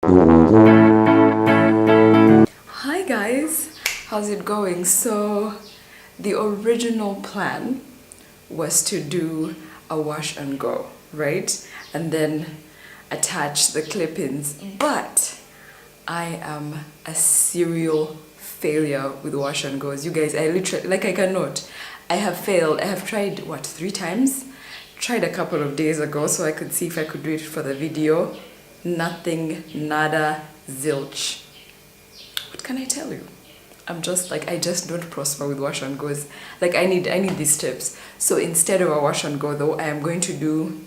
Hi guys, how's it going? So the original plan was to do a wash and go, right? And then attach the clip-ins, but I am a serial failure with wash and goes. You guys, I literally, like, I cannot. I have failed. I have tried, what, 3 times? Tried a couple of days ago so I could see if I could do it for the video. Nothing, nada, zilch. What can I tell you? I'm just like, I just don't prosper with wash and goes. Like, I need these tips. So instead of a wash and go though, I am going to do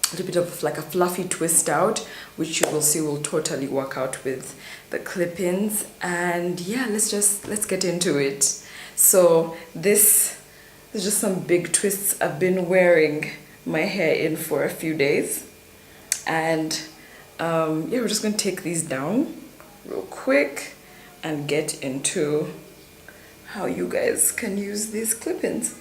a little bit of like a fluffy twist out, which you will see will totally work out with the clip-ins. And yeah, let's get into it. So this is just some big twists. I've been wearing my hair in for a few days, and yeah, we're just gonna take these down real quick and get into how you guys can use these clip-ins.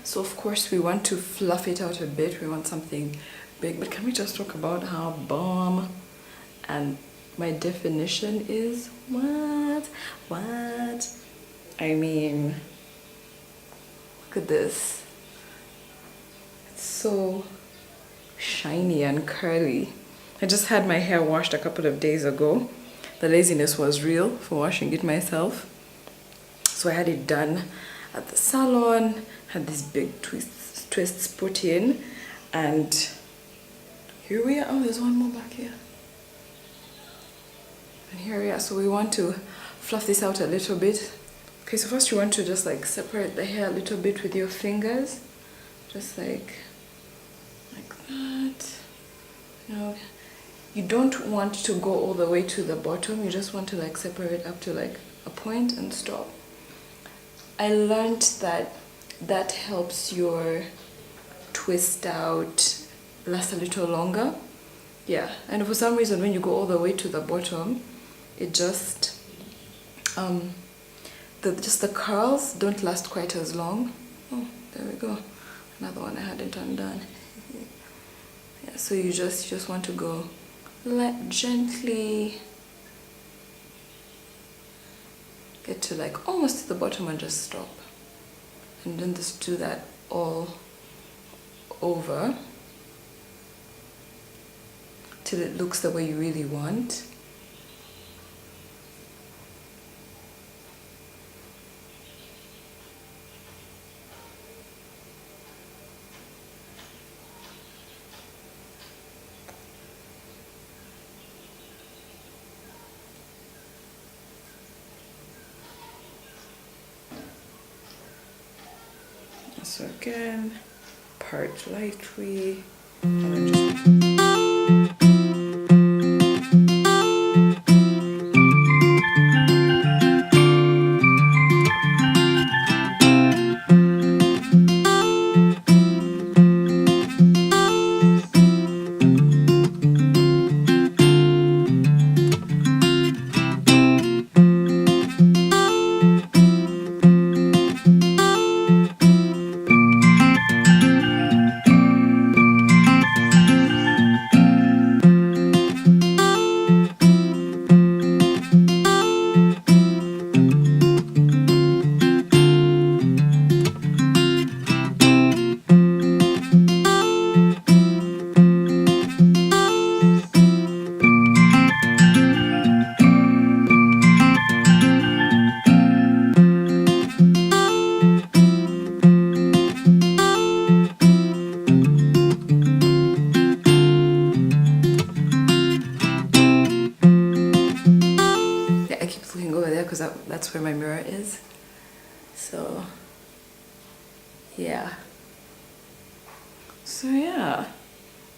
So of course we want to fluff it out a bit. We want something big, but can we just talk about how bomb and my definition is? What? I mean, look at this. It's so shiny and curly. I just had my hair washed a couple of days ago. The laziness was real for washing it myself. So I had it done at the salon, had these big twists put in, and here we are. Oh, there's one more back here. And here we are. So we want to fluff this out a little bit. Okay, so first you want to just like separate the hair a little bit with your fingers, just like that. You know, you don't want to go all the way to the bottom. You just want to like separate up to like a point and stop. I learned that helps your twist out last a little longer. Yeah, and for some reason when you go all the way to the bottom, it just the curls don't last quite as long. Oh, there we go. Another one I hadn't undone. Yeah, so you just want to go gently, get to like almost to the bottom and just stop, and then just do that all over till it looks the way you really want. So again, part lightly, and then just yeah. So yeah,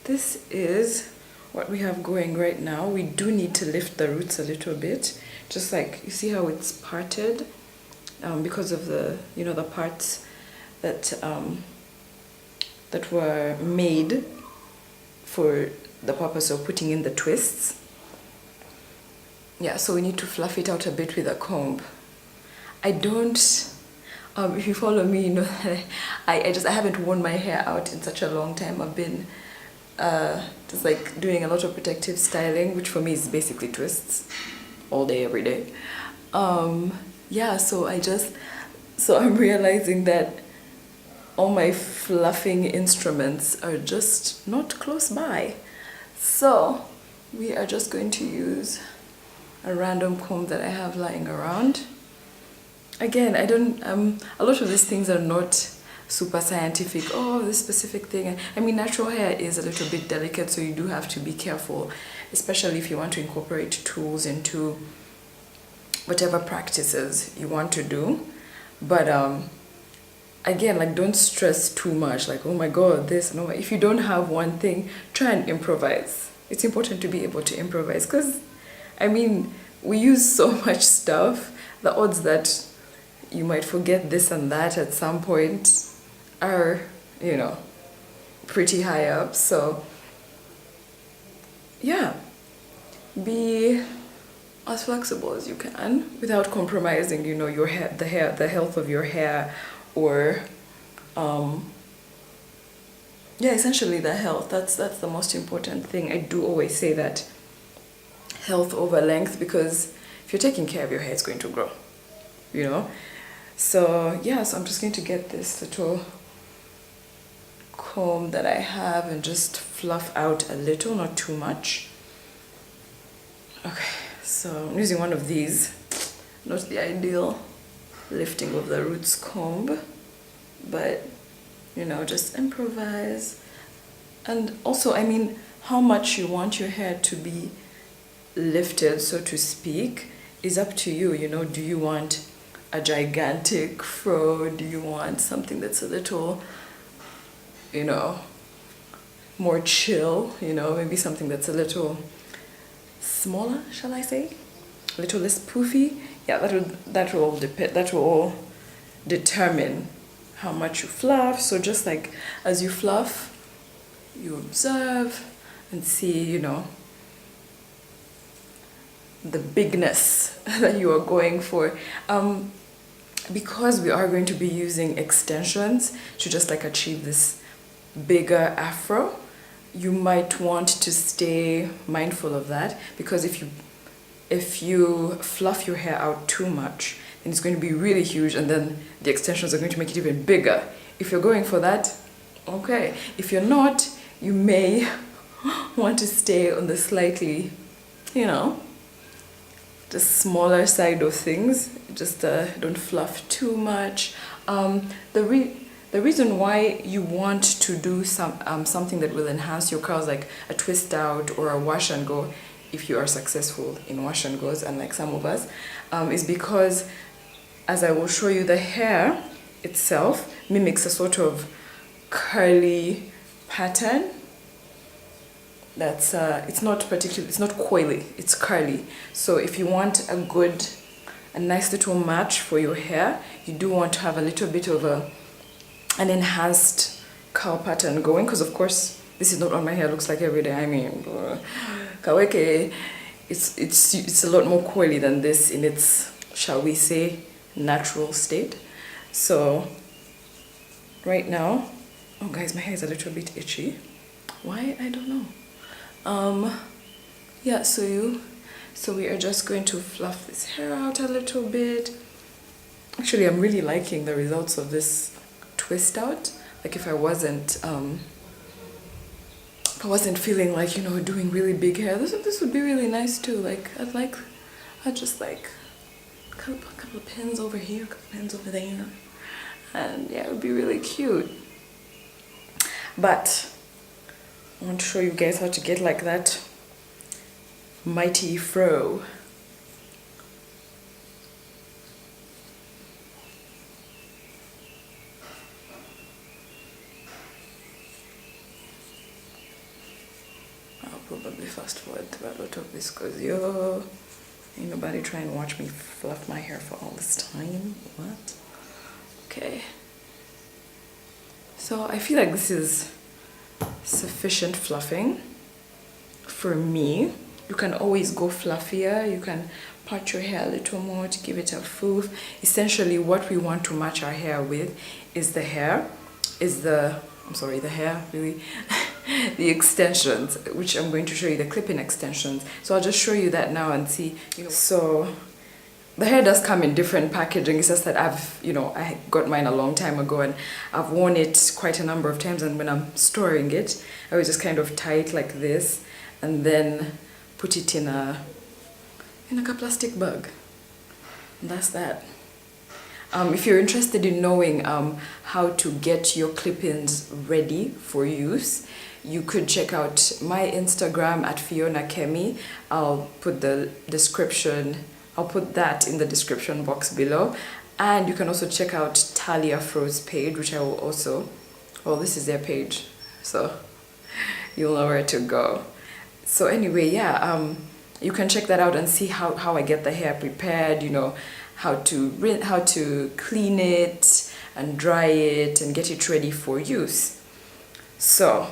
this is what we have going right now. We do need to lift the roots a little bit, just like you see how it's parted, because of the, you know, the parts that that were made for the purpose of putting in the twists. Yeah, so we need to fluff it out a bit with a comb. I don't, if you follow me, you know that I haven't worn my hair out in such a long time. I've been just like doing a lot of protective styling, which for me is basically twists all day, every day. Yeah, so I'm realizing that all my fluffing instruments are just not close by. So we are just going to use a random comb that I have lying around. Again, I don't, a lot of these things are not super scientific. Oh, this specific thing. I mean, natural hair is a little bit delicate, so you do have to be careful, especially if you want to incorporate tools into whatever practices you want to do. But again, like, don't stress too much, like, oh my god, this, no. If you don't have one thing, try and improvise. It's important to be able to improvise, because I mean, we use so much stuff. The odds that you might forget this and that at some point are, you know, pretty high up. So yeah, be as flexible as you can without compromising, you know, your hair, the health of your hair, or yeah, essentially the health. That's the most important thing. I do always say that health over length, because if you're taking care of your hair, it's going to grow, you know. So yeah, so I'm just going to get this little comb that I have and just fluff out a little, not too much. Okay, so I'm using one of these, not the ideal lifting of the roots comb, but you know, just improvise. And also, I mean, how much you want your hair to be lifted, so to speak, is up to you. You know, do you want a gigantic fro? Do you want something that's a little, you know, more chill? You know, maybe something that's a little smaller, shall I say, a little less poofy? Yeah, that will all depend. That will all determine how much you fluff. So just like as you fluff, you observe and see, you know, the bigness that you are going for. Because we are going to be using extensions to just like achieve this bigger afro, you might want to stay mindful of that, because if you fluff your hair out too much, then it's going to be really huge, and then the extensions are going to make it even bigger. If you're going for that, okay. If you're not, you may want to stay on the slightly, you know, the smaller side of things. Just don't fluff too much. The reason why you want to do something that will enhance your curls, like a twist out or a wash and go, if you are successful in wash and goes, unlike some of us, is because, as I will show you, the hair itself mimics a sort of curly pattern. That's it's not coily, it's curly. So if you want a nice little match for your hair, you do want to have a little bit of an enhanced curl pattern going, because of course this is not what my hair looks like every day. I mean, kaweke, it's a lot more coily than this in its, shall we say, natural state. So right now, oh guys, my hair is a little bit itchy. Why? I don't know. Yeah, so we are just going to fluff this hair out a little bit. Actually, I'm really liking the results of this twist out. Like, if I wasn't feeling like, you know, doing really big hair, this would be really nice too. Like, I'd just like a couple of pins over here, a couple of pins over there, and yeah, it would be really cute. But I want to show you guys how to get like that mighty fro. probably fast forward through a lot of this because yo, ain't nobody trying to watch me fluff my hair for all this time. What? Okay. So I feel like this is sufficient fluffing for me. You can always go fluffier. You can part your hair a little more to give it a foof. Essentially what we want to match our hair with is the hair, the hair really, the extensions, which I'm going to show you, the clip-in extensions. So I'll just show you that now and see, so the hair does come in different packaging. It's just that I got mine a long time ago and I've worn it quite a number of times, and when I'm storing it, I would just kind of tie it like this and then put it in like a plastic bag. And that's that. If you're interested in knowing how to get your clip-ins ready for use, you could check out my Instagram at Fiona Kemi. I'll put that in the description box below. And you can also check out Talia Fros page, which I will also, well, this is their page, so you'll know where to go. So anyway, yeah, you can check that out and see how I get the hair prepared, how to clean it and dry it and get it ready for use. So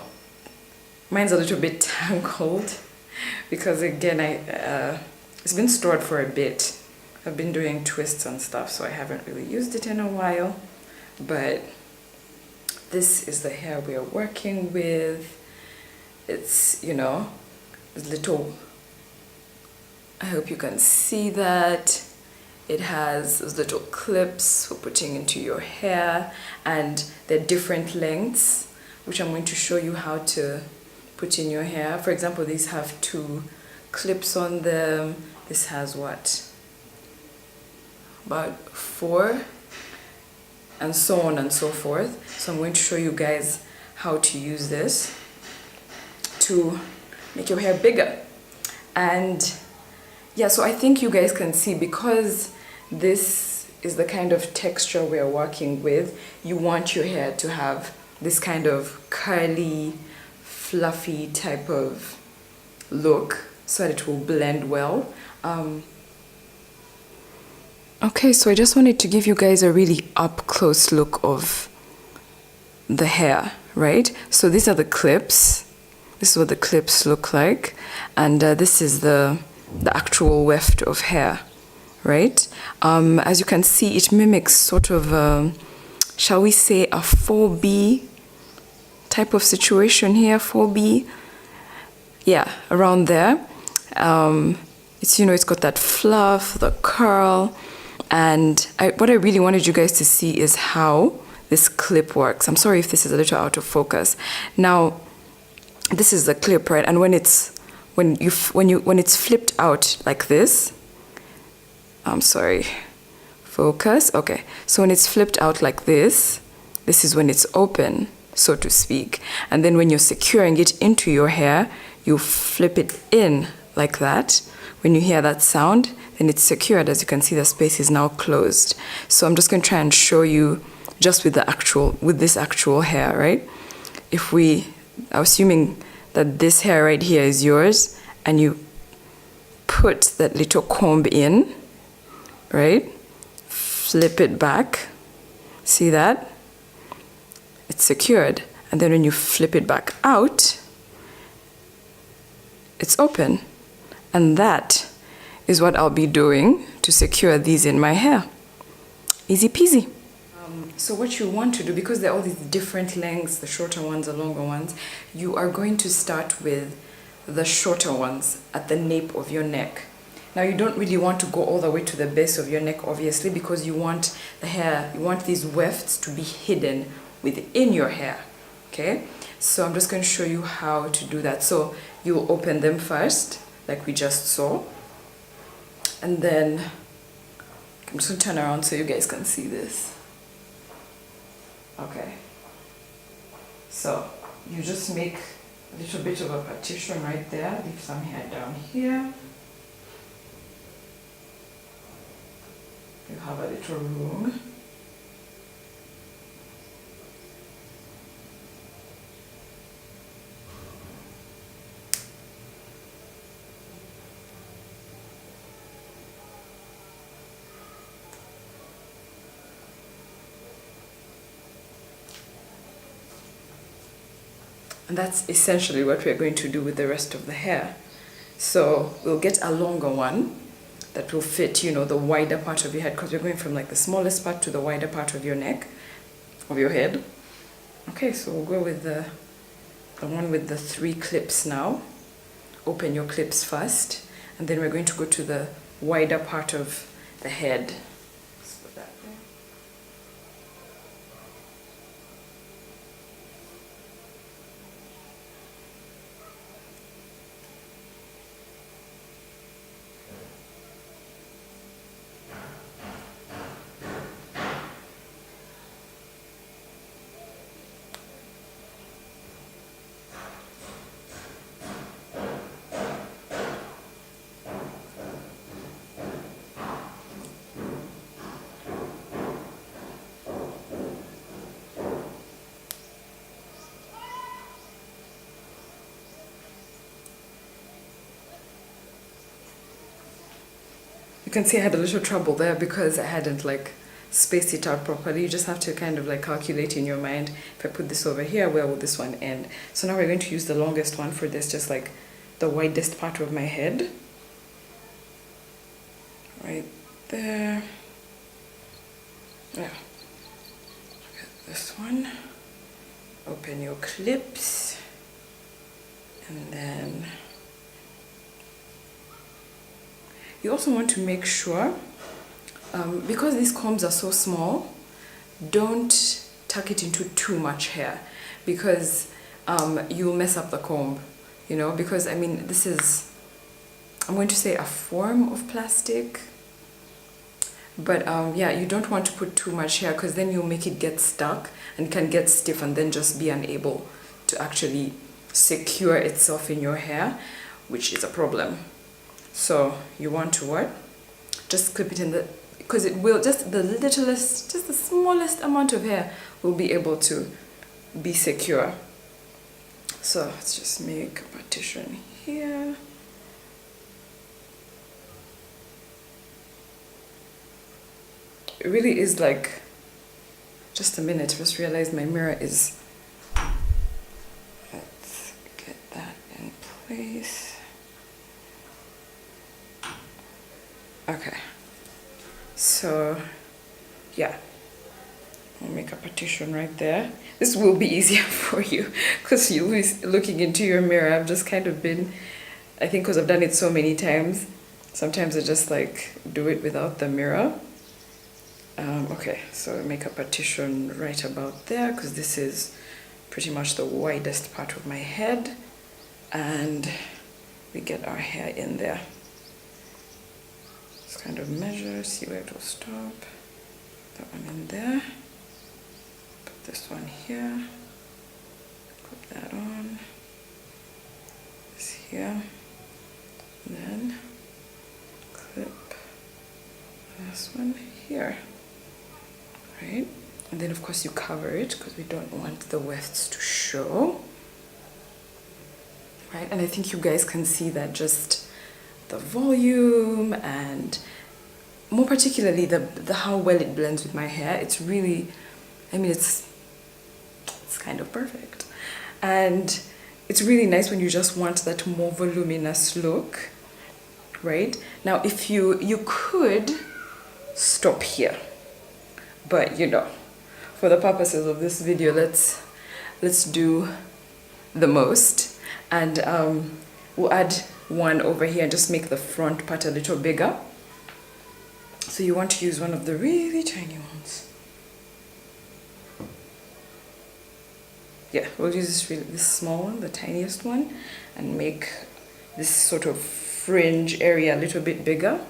mine's a little bit tangled because again it's been stored for a bit. I've been doing twists and stuff, so I haven't really used it in a while, but this is the hair we are working with. It's little, I hope you can see that. It has those little clips for putting into your hair, and they're different lengths, which I'm going to show you how to put in your hair. For example, these have 2 clips on them. This has what? About 4, and so on and so forth. So I'm going to show you guys how to use this to make your hair bigger. And yeah, so I think you guys can see, because this is the kind of texture we are working with, you want your hair to have this kind of curly, fluffy type of look so that it will blend well. Okay, so I just wanted to give you guys a really up close look of the hair, right? So these are the clips. This is what the clips look like, and this is the actual weft of hair, right? As you can see, it mimics sort of, shall we say, a 4b type of situation here, 4b, yeah, around there. It's got that fluff, the curl, and what I really wanted you guys to see is how this clip works. I'm sorry if this is a little out of focus. Now, this is the clip, right? And when it's flipped out like this, I'm sorry, focus. Okay, so when it's flipped out like this is when it's open, so to speak. And then when you're securing it into your hair, you flip it in like that. When you hear that sound, then it's secured. As you can see, the space is now closed. So I'm just going to try and show you just with this actual hair, right? Assuming that this hair right here is yours, and you put that little comb in, right? Flip it back. See that? It's secured. And then when you flip it back out, it's open. And that is what I'll be doing to secure these in my hair. Easy peasy. So what you want to do, because there are all these different lengths, the shorter ones, the longer ones, you are going to start with the shorter ones at the nape of your neck. Now you don't really want to go all the way to the base of your neck, obviously, because you want these wefts to be hidden within your hair, okay? So I'm just going to show you how to do that. So you'll open them first, like we just saw, and then I'm just going to turn around so you guys can see this. Okay, so you just make a little bit of a partition right there, leave some hair down here. You have a little room. And that's essentially what we're going to do with the rest of the hair. So we'll get a longer one that will fit, you know, the wider part of your head, because we're going from like the smallest part to the wider part of your neck, of your head. Okay, so we'll go with the one with the 3 clips now. Open your clips first, and then we're going to go to the wider part of the head. You can see I had a little trouble there because I hadn't like spaced it out properly. You just have to kind of like calculate in your mind, if I put this over here, where will this one end? So now we're going to use the longest one for this, just like the widest part of my head. Right there. Yeah. Look at this one. Open your clips. And then you also want to make sure, because these combs are so small, don't tuck it into too much hair, because you'll mess up the comb, you know, because I mean, this is, I'm going to say a form of plastic, but yeah, you don't want to put too much hair, because then you'll make it get stuck and can get stiff and then just be unable to actually secure itself in your hair, which is a problem. So you want to what? Just clip it in the, because it will, just the littlest, just the smallest amount of hair will be able to be secure. So let's just make a partition here. It really is like, just a minute, just realized my mirror is, let's get that in place. Okay, so yeah, I'll make a partition right there. This will be easier for you because you'll be looking into your mirror. I've just kind of been, I think because I've done it so many times, sometimes I just like do it without the mirror. Okay, so make a partition right about there, because this is pretty much the widest part of my head, and we get our hair in there. Just kind of measure, see where it will stop. That one in there. Put this one here. Put that on. This here. And then clip this one here. Right? And then of course you cover it, because we don't want the wefts to show. Right? And I think you guys can see that just the volume, and more particularly the how well it blends with my hair. It's really, I mean, it's kind of perfect. And it's really nice when you just want that more voluminous look, right? Now if you could stop here, but you know, for the purposes of this video, let's do the most, and we'll add one over here and just make the front part a little bigger. So you want to use one of the really tiny ones. Yeah, we'll use this small one, the tiniest one, and make this sort of fringe area a little bit bigger.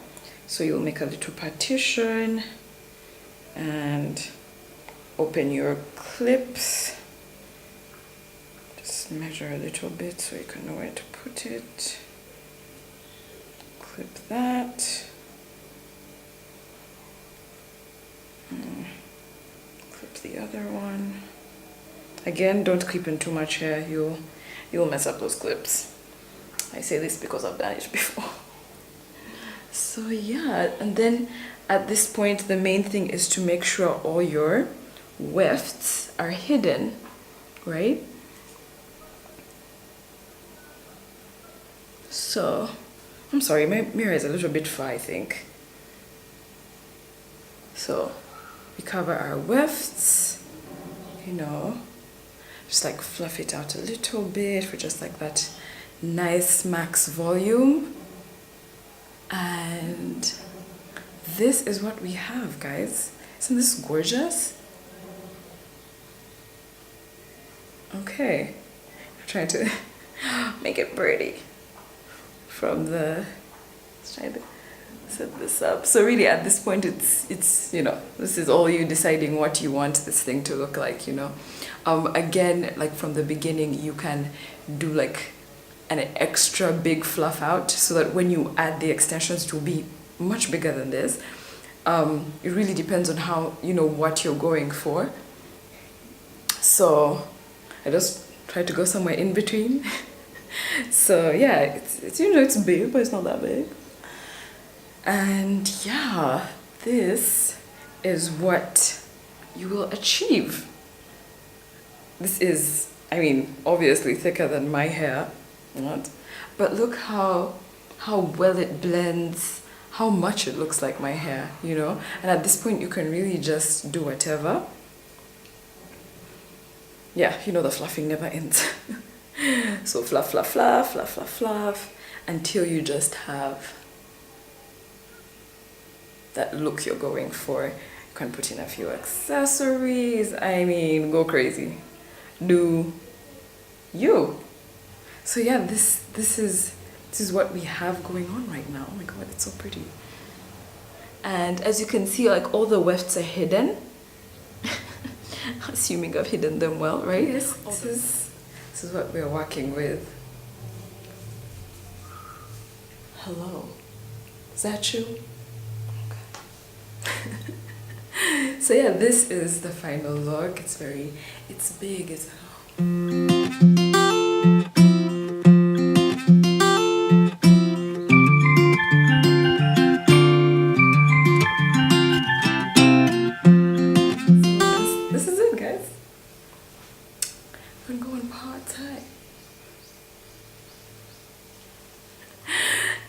So you'll make a little partition and open your clips. Just measure a little bit so you can know where to put it. Clip that. Clip the other one. Again, don't clip in too much hair. You'll mess up those clips. I say this because I've done it before. So yeah, and then at this point the main thing is to make sure all your wefts are hidden, right? So, I'm sorry, my mirror is a little bit far, I think. So, we cover our wefts, you know, just like fluff it out a little bit for just like that nice max volume. And this is what we have, guys. Isn't this gorgeous? Okay, I'm trying to make it pretty from the, let's try to set this up. So really at this point it's you know, this is all you deciding what you want this thing to look like, you know. Again, like from the beginning you can do like an extra big fluff out so that when you add the extensions it will be much bigger than this. It really depends on how, you know, what you're going for. So I just try to go somewhere in between. So yeah, it's you know, it's big, but it's not that big. And yeah, this is what you will achieve. This is, I mean, obviously thicker than my hair, not? But look how well it blends, how much it looks like my hair, you know? And at this point you can really just do whatever. Yeah, you know, the fluffing never ends. So fluff, fluff, fluff, fluff, fluff, fluff, until you just have that look you're going for. You can put in a few accessories. I mean, go crazy. Do you. So yeah, this is what we have going on right now. Oh my god, it's so pretty. And as you can see, like all the wefts are hidden. Assuming I've hidden them well, right? Yes. This is what we're working with. Hello. Is that you? Okay. So yeah, this is the final look. It's big, it's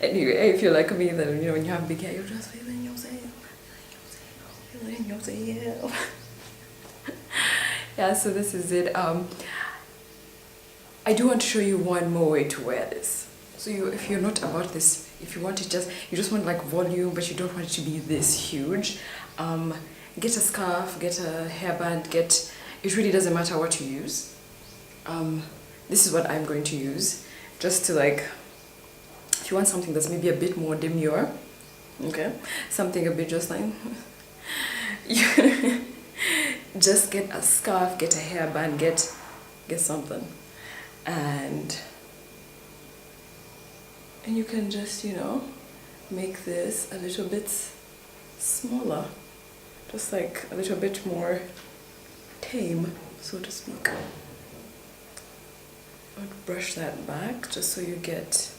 anyway, if you're like me, then you know when you have big hair, you're just feeling yourself. Yeah, so this is it. I do want to show you one more way to wear this. So if you're not about this, if you want it you just want like volume, but you don't want it to be this huge, get a scarf, get a hairband, it really doesn't matter what you use. This is what I'm going to use, just to like, if you want something that's maybe a bit more demure, okay, something a bit just like, just get a scarf, get a hairband, get something, and you can just, you know, make this a little bit smaller, just like a little bit more tame, so to speak. I would brush that back just so you get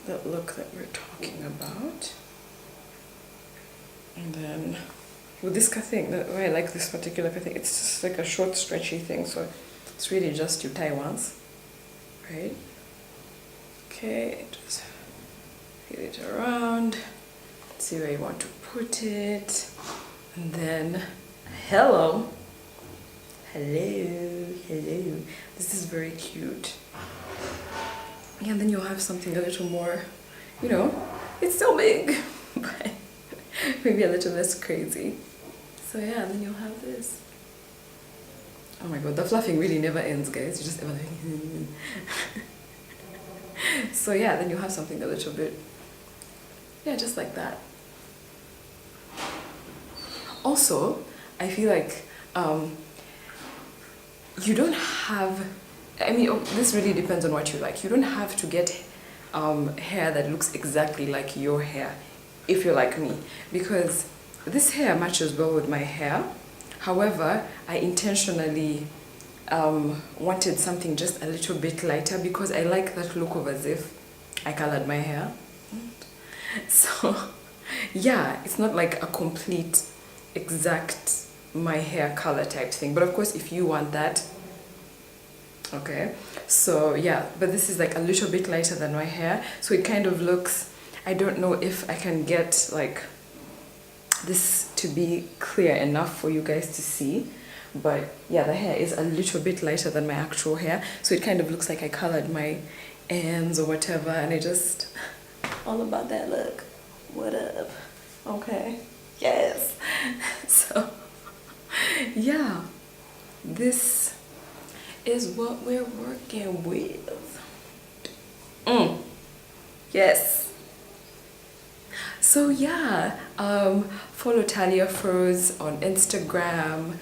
that look that we're talking about. And then with this thing, why I like this particular thing, it's just like a short stretchy thing, so it's really just you tie once, right? Okay, just feel it around, see where you want to put it, and then hello, this is very cute. And then you'll have something a little more, you know, it's still big, but maybe a little less crazy. So yeah, and then you'll have this. Oh my god, the fluffing really never ends, guys. You just ever like so yeah, then you'll have something a little bit, yeah, just like that. Also, I feel like you don't have, I mean, this really depends on what you like. You don't have to get hair that looks exactly like your hair if you're like me, because this hair matches well with my hair. However, I intentionally wanted something just a little bit lighter because I like that look of as if I colored my hair. So yeah, it's not like a complete exact my hair color type thing, but of course if you want that, okay. So yeah, but this is like a little bit lighter than my hair, so it kind of looks, I don't know if I can get like this to be clear enough for you guys to see, but yeah, the hair is a little bit lighter than my actual hair, so it kind of looks like I colored my ends or whatever, and it just all about that look. What up? Okay, yes. So yeah, this is what we're working with. Yes. So yeah, follow Talia Fros on Instagram,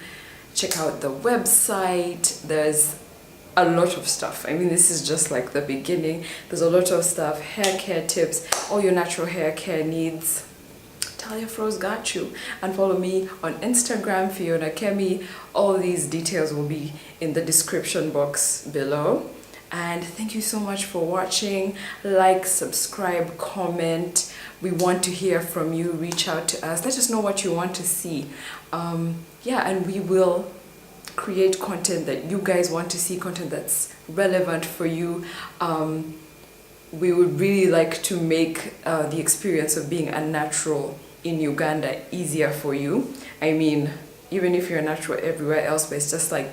check out the website. There's a lot of stuff. I mean, this is just like the beginning. There's a lot of stuff, hair care tips, all your natural hair care needs. Talia Fros got you. And follow me on Instagram, Fiona Kemi. All these details will be in the description box below. And thank you so much for watching. Like, subscribe, comment. We want to hear from you. Reach out to us. Let us know what you want to see. Yeah, and we will create content that you guys want to see, content that's relevant for you. We would really like to make the experience of being a natural in Uganda easier for you. I mean, even if you're natural everywhere else, but it's just like,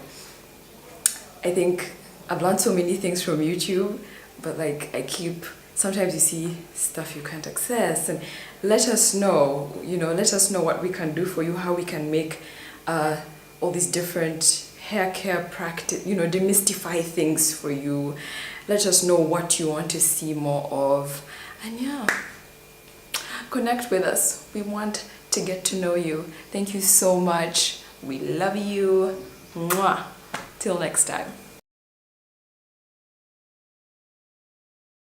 I think I've learned so many things from YouTube, but like sometimes you see stuff you can't access, and let us know, let us know what we can do for you, how we can make all these different hair care practice, demystify things for you. Let us know what you want to see more of, and yeah, connect with us. We want to get to know you. Thank you so much. We love you. Mwah. Till next time.